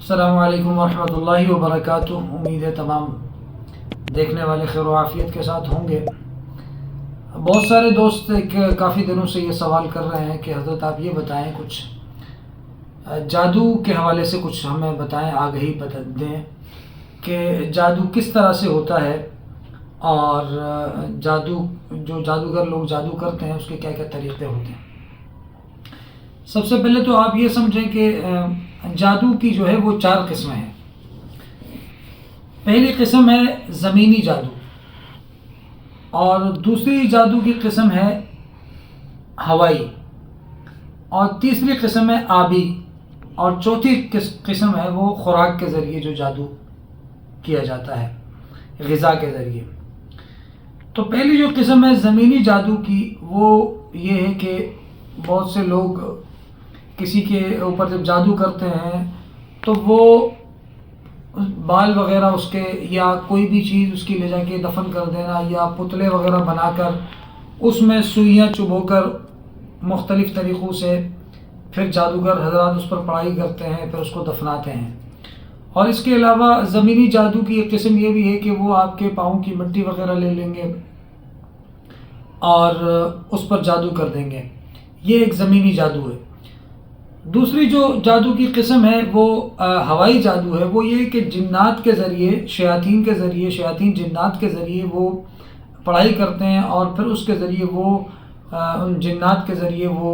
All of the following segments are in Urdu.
السلام علیکم ورحمۃ اللہ وبرکاتہ۔ امید ہے تمام دیکھنے والے خیر و عافیت کے ساتھ ہوں گے۔ بہت سارے دوست کافی دنوں سے یہ سوال کر رہے ہیں کہ حضرت آپ یہ بتائیں، کچھ جادو کے حوالے سے کچھ ہمیں بتائیں، آگہی بتا دیں کہ جادو کس طرح سے ہوتا ہے اور جو جادوگر لوگ جادو کرتے ہیں اس کے کیا کیا طریقے ہوتے ہیں۔ سب سے پہلے تو آپ یہ سمجھیں کہ جادو کی جو ہے وہ 4 قسمیں ہیں۔ پہلی قسم ہے زمینی جادو، اور دوسری جادو کی قسم ہے ہوائی، اور تیسری قسم ہے آبی، اور چوتھی قسم ہے وہ خوراک کے ذریعے جو جادو کیا جاتا ہے، غذا کے ذریعے۔ تو پہلی جو قسم ہے زمینی جادو کی، وہ یہ ہے کہ بہت سے لوگ کسی کے اوپر جب جادو کرتے ہیں تو وہ بال وغیرہ اس کے یا کوئی بھی چیز اس کی لے جا کے دفن کر دینا، یا پتلے وغیرہ بنا کر اس میں سوئیاں چبھو کر مختلف طریقوں سے پھر جادوگر حضرات اس پر پڑھائی کرتے ہیں، پھر اس کو دفناتے ہیں۔ اور اس کے علاوہ زمینی جادو کی ایک قسم یہ بھی ہے کہ وہ آپ کے پاؤں کی مٹی وغیرہ لے لیں گے اور اس پر جادو کر دیں گے، یہ ایک زمینی جادو ہے۔ دوسری جو جادو کی قسم ہے وہ ہوائی جادو ہے۔ وہ یہ کہ جنات کے ذریعے، شیاطین جنات کے ذریعے وہ پڑھائی کرتے ہیں، اور پھر اس کے ذریعے وہ ان جنات کے ذریعے وہ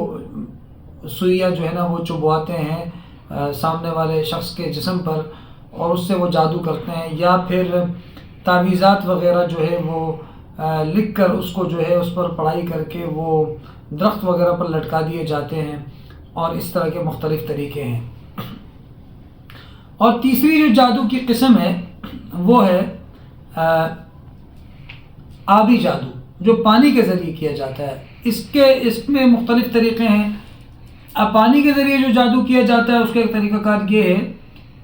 سوئیاں جو ہے نا وہ چبھواتے ہیں سامنے والے شخص کے جسم پر، اور اس سے وہ جادو کرتے ہیں۔ یا پھر تعویذات وغیرہ جو ہے وہ لکھ کر اس کو جو ہے اس پر پڑھائی کر کے وہ درخت وغیرہ پر لٹکا دیے جاتے ہیں، اور اس طرح کے مختلف طریقے ہیں۔ اور تیسری جو جادو کی قسم ہے وہ ہے آبی جادو، جو پانی کے ذریعے کیا جاتا ہے۔ اس میں مختلف طریقے ہیں۔ پانی کے ذریعے جو جادو کیا جاتا ہے اس کا ایک طریقہ کار یہ ہے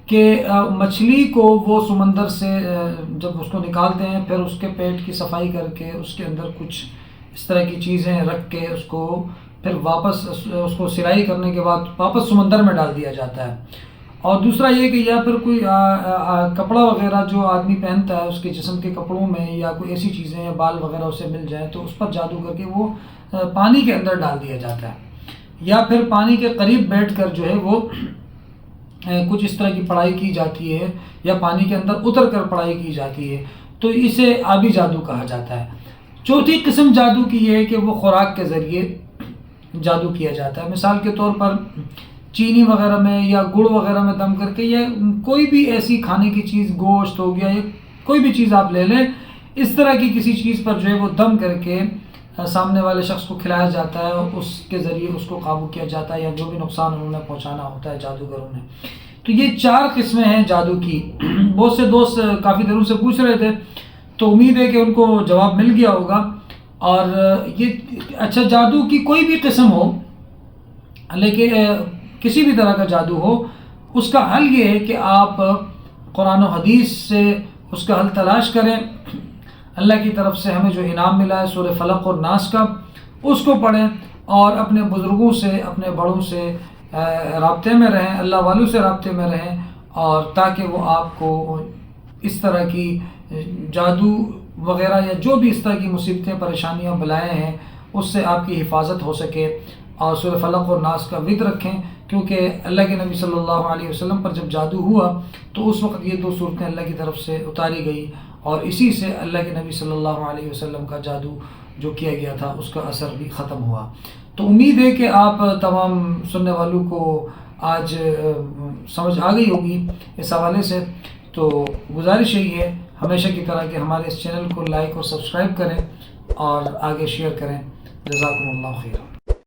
کہ مچھلی کو وہ سمندر سے جب اس کو نکالتے ہیں، پھر اس کے پیٹ کی صفائی کر کے اس کے اندر کچھ اس طرح کی چیزیں رکھ کے اس کو پھر واپس اس کو سلائی کرنے کے بعد واپس سمندر میں ڈال دیا جاتا ہے۔ اور دوسرا یہ کہ یا پھر کوئی کپڑا وغیرہ جو آدمی پہنتا ہے اس کے جسم کے کپڑوں میں، یا کوئی ایسی چیزیں یا بال وغیرہ اسے مل جائیں تو اس پر جادو کر کے وہ پانی کے اندر ڈال دیا جاتا ہے، یا پھر پانی کے قریب بیٹھ کر جو ہے وہ کچھ اس طرح کی پڑھائی کی جاتی ہے، یا پانی کے اندر اتر کر پڑھائی کی جاتی ہے، تو اسے آبی جادو کہا جاتا ہے۔ چوتھی قسم جادو کی یہ ہے کہ وہ خوراک کے ذریعے جادو کیا جاتا ہے۔ مثال کے طور پر چینی وغیرہ میں یا گڑ وغیرہ میں دم کر کے، یا کوئی بھی ایسی کھانے کی چیز، گوشت ہو گیا یا کوئی بھی چیز آپ لے لیں، اس طرح کی کسی چیز پر جو ہے وہ دم کر کے سامنے والے شخص کو کھلایا جاتا ہے، اور اس کے ذریعے اس کو قابو کیا جاتا ہے، یا جو بھی نقصان انہوں نے پہنچانا ہوتا ہے جادوگروں نے۔ تو یہ 4 قسمیں ہیں جادو کی۔ بہت سے دوست کافی دنوں سے پوچھ رہے تھے، تو امید ہے کہ ان کو جواب مل گیا ہوگا۔ اور یہ اچھا، جادو کی کوئی بھی قسم ہو، لیکن کسی بھی طرح کا جادو ہو، اس کا حل یہ ہے کہ آپ قرآن و حدیث سے اس کا حل تلاش کریں۔ اللہ کی طرف سے ہمیں جو انعام ملا ہے سورہ فلق اور ناس کا، اس کو پڑھیں، اور اپنے بزرگوں سے، اپنے بڑوں سے رابطے میں رہیں، اللہ والوں سے رابطے میں رہیں، اور تاکہ وہ آپ کو اس طرح کی جادو وغیرہ یا جو بھی اس طرح کی مصیبتیں، پریشانیاں، بلائیں ہیں، اس سے آپ کی حفاظت ہو سکے۔ اور سورہ فلق اور ناس کا ورد رکھیں، کیونکہ اللہ کے نبی صلی اللہ علیہ وسلم پر جب جادو ہوا تو اس وقت یہ 2 صورتیں اللہ کی طرف سے اتاری گئی، اور اسی سے اللہ کے نبی صلی اللہ علیہ وسلم کا جادو جو کیا گیا تھا اس کا اثر بھی ختم ہوا۔ تو امید ہے کہ آپ تمام سننے والوں کو آج سمجھ آ گئی ہوگی اس حوالے سے۔ تو گزارش یہی ہے ہمیشہ کی طرح کہ ہمارے اس چینل کو لائک اور سبسکرائب کریں، اور آگے شیئر کریں۔ جزاکم اللہ خیر۔